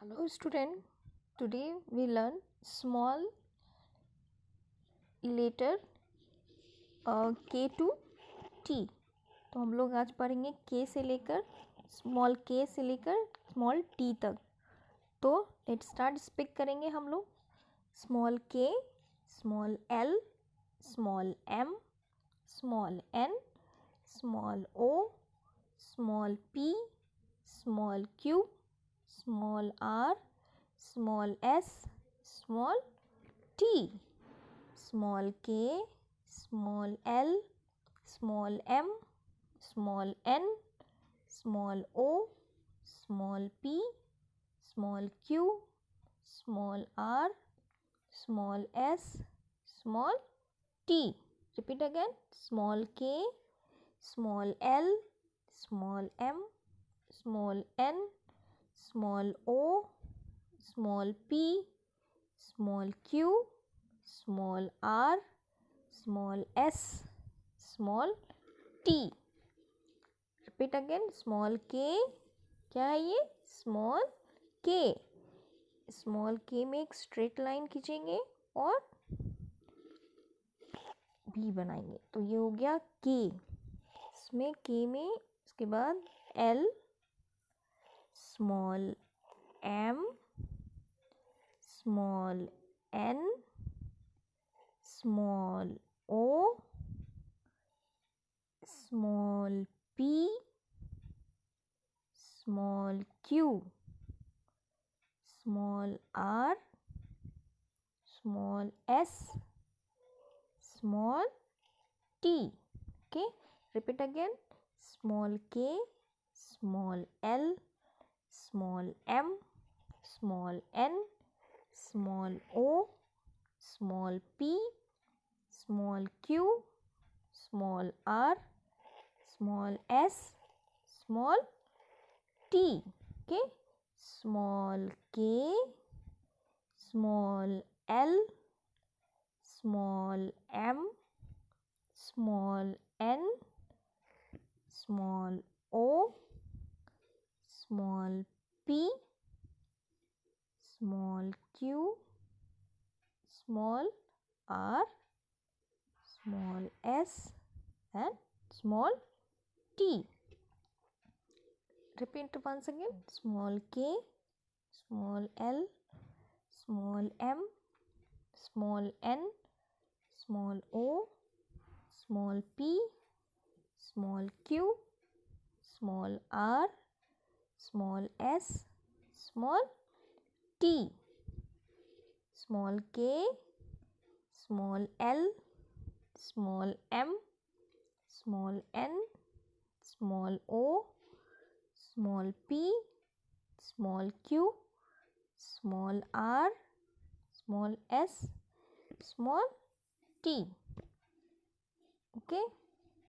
Hello student, today we learn small letter K to T। तो हम लोग आज पढ़ेंगे K से लेकर स्मॉल K से लेकर स्मॉल T तक। तो लेट स्टार्ट। स्पीक करेंगे हम लोग small K, small L, small M, small N, small O, small P, small Q, small r, small s, small t, small k, small l, small m, small n, small o, small p, small q, small r, small s, small t. Repeat again. Small k, small l, small m, small n, small o, small p, small q, small r, small s, small t. Repeat again. Small k, क्या है ये? Small k. Small k में एक straight line खींचेंगे और b बनाएंगे, तो ये हो गया k। इसमें k में इसके बाद l, small m, small n, small o, small p, small q, small r, small s, small t. Okay, repeat again. Small k, small l, small m, small n, small o, small p, small q, small r, small s, small t. Okay, small k, small l, small m, small n, small o, small p, small q, small r, small s and small t. Repeat once again. Small k, small l, small m, small n, small o, small p, small q, small r, small s, small t. Small k, small l, small m, small n, small o, small p, small q, small r, small s, small t. Okay.